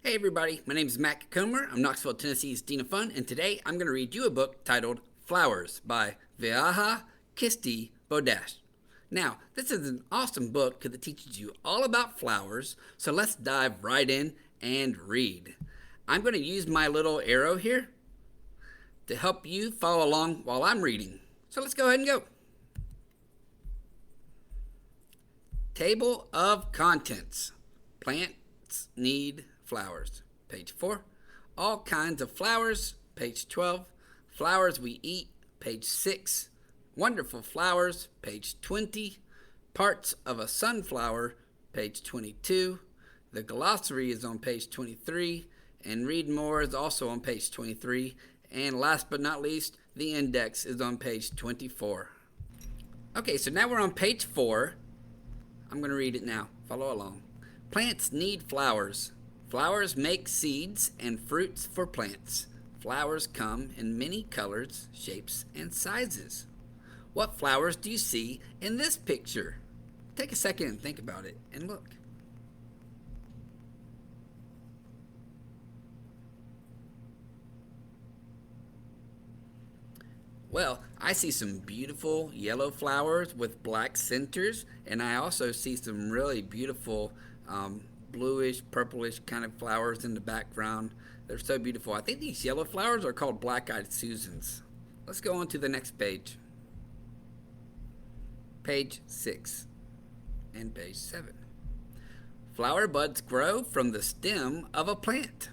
Hey everybody, my name is Matt Comer. I'm Knoxville, Tennessee's Dean of Fun, and today I'm going to read you a book titled Flowers by Viaha Kisti Bodash. Now, this is an awesome book because it teaches you all about flowers, so let's dive right in and read. I'm going to use my little arrow here to help you follow along while I'm reading. So let's go ahead and go. Table of Contents. Plants need flowers. Page 4. All kinds of flowers. Page 12. Flowers we eat. Page 6. Wonderful flowers. Page 20. Parts of a sunflower. Page 22. The glossary is on page 23. And read more is also on page 23. And last but not least, the index is on page 24. Okay, so now we're on page 4. I'm going to read it now. Follow along. Plants need flowers. Flowers make seeds and fruits for plants. Flowers come in many colors, shapes, and sizes. What flowers do you see in this picture? Take a second and think about it and look. Well, I see some beautiful yellow flowers with black centers, and I also see some really beautiful bluish, purplish kind of flowers in the background. They're so beautiful. I think these yellow flowers are called black-eyed Susans. Let's go on to the next page. Page 6 and page 7. Flower buds grow from the stem of a plant.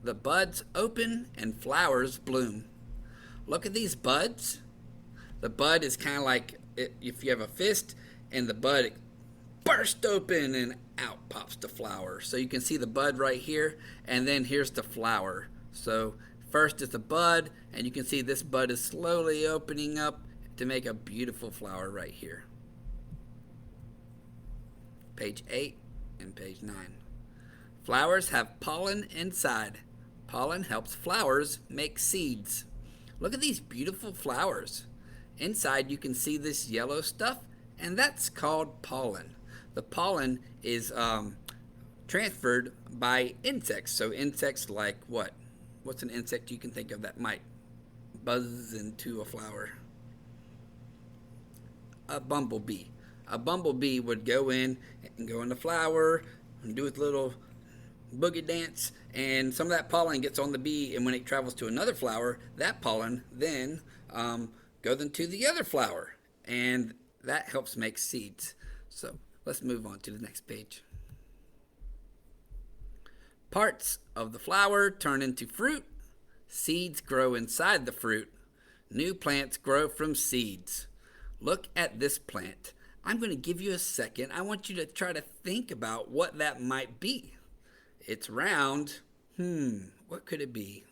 The buds open and flowers bloom. Look at these buds. The bud is kind of like if you have a fist and the bud burst open and out pops the flower. So you can see the bud right here, and then here's the flower. So first is the bud, and you can see this bud is slowly opening up to make a beautiful flower right here. Page 8 and page 9. Flowers have pollen inside. Pollen helps flowers make seeds. Look at these beautiful flowers. Inside you can see this yellow stuff, and that's called pollen. The pollen is transferred by insects. So insects like what? What's an insect you can think of that might buzz into a flower? A bumblebee. A bumblebee would go in and go in the flower and do its little boogie dance, and some of that pollen gets on the bee, and when it travels to another flower, that pollen then goes into the other flower, and that helps make seeds. So let's move on to the next page. Parts of the flower turn into fruit. Seeds grow inside the fruit. New plants grow from seeds. Look at this plant. I'm going to give you a second. I want you to try to think about what that might be. It's round. What could it be?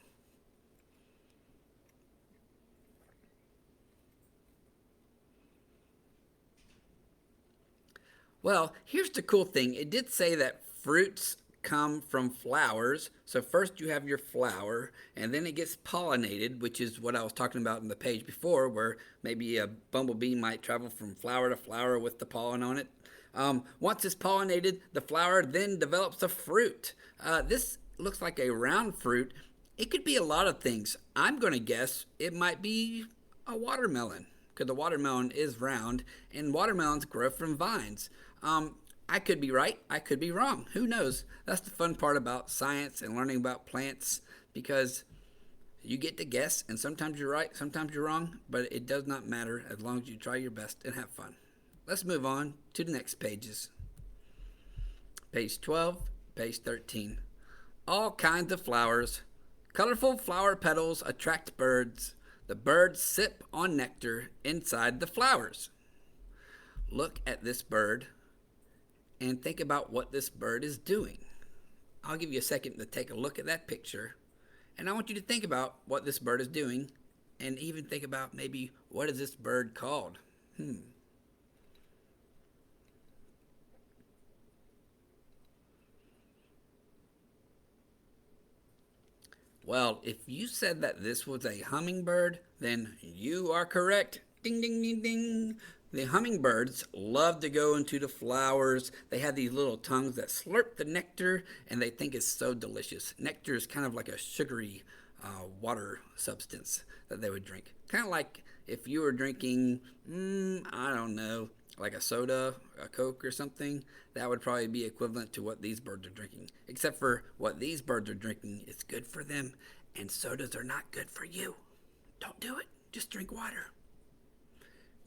Well, here's the cool thing. It did say that fruits come from flowers. So first you have your flower, and then it gets pollinated, which is what I was talking about in the page before, where maybe a bumblebee might travel from flower to flower with the pollen on it. Once it's pollinated, the flower then develops a fruit. This looks like a round fruit. It could be a lot of things. I'm going to guess it might be a watermelon, because the watermelon is round, and watermelons grow from vines. I could be right. I could be wrong. Who knows? That's the fun part about science and learning about plants, because you get to guess, and sometimes you're right, sometimes you're wrong, but it does not matter as long as you try your best and have fun. Let's move on to the next pages. Page 12, page 13. All kinds of flowers. Colorful flower petals attract birds. The birds sip on nectar inside the flowers. Look at this bird and think about what this bird is doing. I'll give you a second to take a look at that picture, and I want you to think about what this bird is doing, and even think about maybe what is this bird called? Well, if you said that this was a hummingbird, then you are correct. Ding, ding, ding, ding. The hummingbirds love to go into the flowers. They have these little tongues that slurp the nectar, and they think it's so delicious. Nectar is kind of like a sugary water substance that they would drink. Kind of like if you were drinking, I don't know, like a soda, a Coke or something, that would probably be equivalent to what these birds are drinking. Except for what these birds are drinking is good for them, and sodas are not good for you. Don't do it. Just drink water.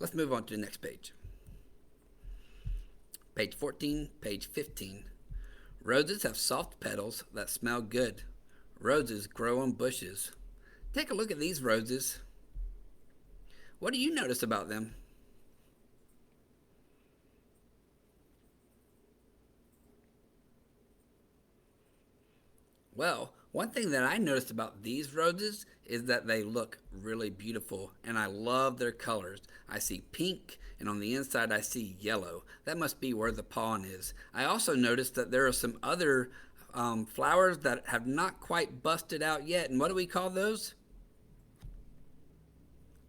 Let's move on to the next page. Page 14, page 15. Roses have soft petals that smell good. Roses grow on bushes. Take a look at these roses. What do you notice about them? Well, one thing that I noticed about these roses is that they look really beautiful, and I love their colors. I see pink, and on the inside I see yellow. That must be where the pollen is. I also noticed that there are some other flowers that have not quite busted out yet, and what do we call those?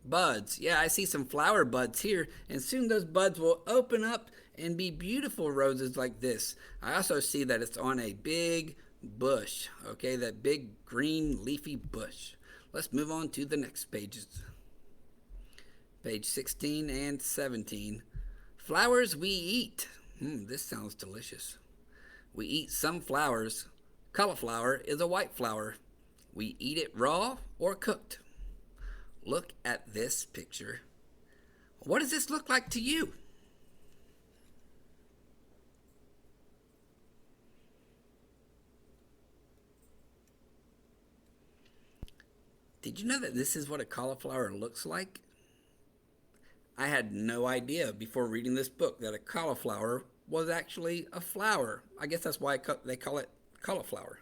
Buds. Yeah, I see some flower buds here, and soon those buds will open up and be beautiful roses like this. I also see that it's on a big bush, okay, that big green leafy bush. Let's move on to the next pages. Page 16 and 17. Flowers we eat. This sounds delicious. We eat some flowers. Cauliflower is a white flower. We eat it raw or cooked. Look at this picture. What does this look like to you? Did you know that this is what a cauliflower looks like? I had no idea before reading this book that a cauliflower was actually a flower. I guess that's why they call it cauliflower.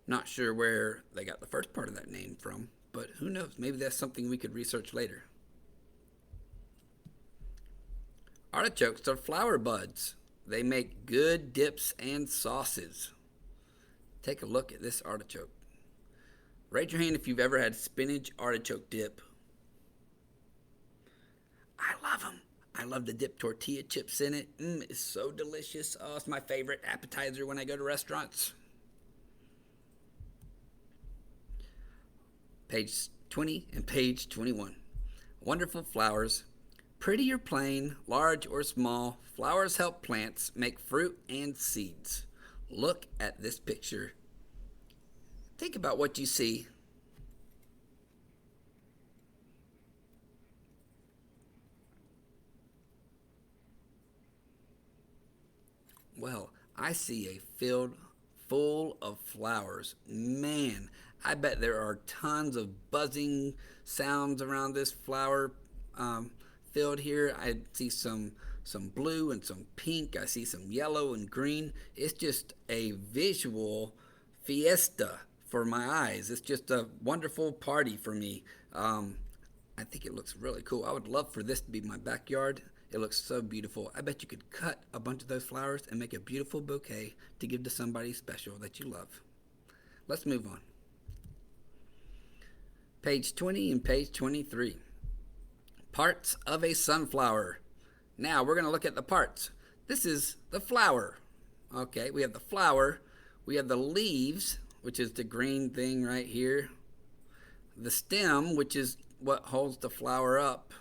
Not sure where they got the first part of that name from, but who knows? Maybe that's something we could research later. Artichokes are flower buds. They make good dips and sauces. Take a look at this artichoke. Raise your hand if you've ever had spinach artichoke dip. I love them. I love to dip tortilla chips in it. It's so delicious. Oh, it's my favorite appetizer when I go to restaurants. Page 20 and page 21. Wonderful flowers. Pretty or plain, large or small, flowers help plants make fruit and seeds. Look at this picture. Think about what you see. Well, I see a field full of flowers. Man, I bet there are tons of buzzing sounds around this flower field here. I see some blue and some pink. I see some yellow and green. It's just a visual fiesta for my eyes. It's just a wonderful party for me. I think it looks really cool. I would love for this to be my backyard. It looks so beautiful. I bet you could cut a bunch of those flowers and make a beautiful bouquet to give to somebody special that you love. Let's move on. Page 20 and page 23. Parts of a sunflower. Now we're going to look at the parts. This is the flower. Okay, we have the flower. We have the leaves, which is the green thing right here. The stem, which is what holds the flower up.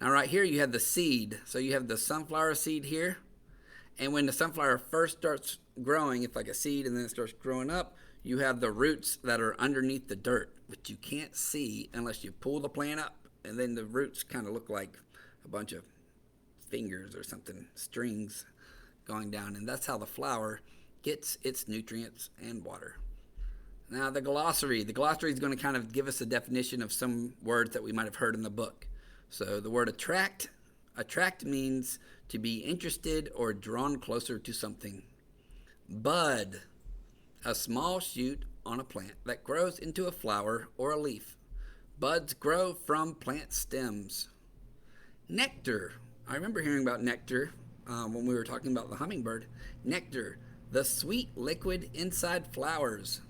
Now right here you have the seed. So you have the sunflower seed here. And when the sunflower first starts growing, it's like a seed and then it starts growing up, you have the roots that are underneath the dirt, which you can't see unless you pull the plant up. And then the roots kind of look like a bunch of fingers or something, strings going down. And that's how the flower gets its nutrients and water. Now the glossary. The glossary is going to kind of give us a definition of some words that we might have heard in the book. So the word attract. Attract means to be interested or drawn closer to something. Bud. A small shoot on a plant that grows into a flower or a leaf. Buds grow from plant stems. Nectar. I remember hearing about nectar when we were talking about the hummingbird. Nectar. The sweet liquid inside flowers.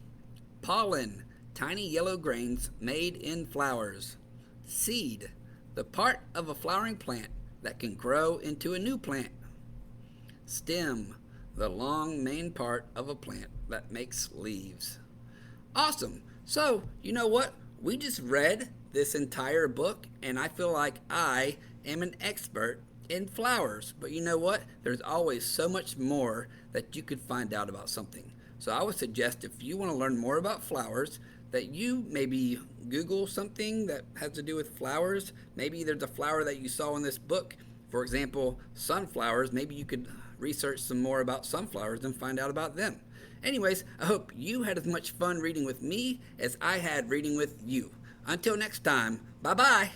Pollen. Tiny yellow grains made in flowers. Seed. The part of a flowering plant that can grow into a new plant. Stem, the long main part of a plant that makes leaves. Awesome. So, you know what? We just read this entire book, and I feel like I am an expert in flowers. But you know what? There's always so much more that you could find out about something. So I would suggest if you want to learn more about flowers, that you maybe Google something that has to do with flowers. Maybe there's a flower that you saw in this book. For example, sunflowers. Maybe you could research some more about sunflowers and find out about them. Anyways, I hope you had as much fun reading with me as I had reading with you. Until next time, bye bye.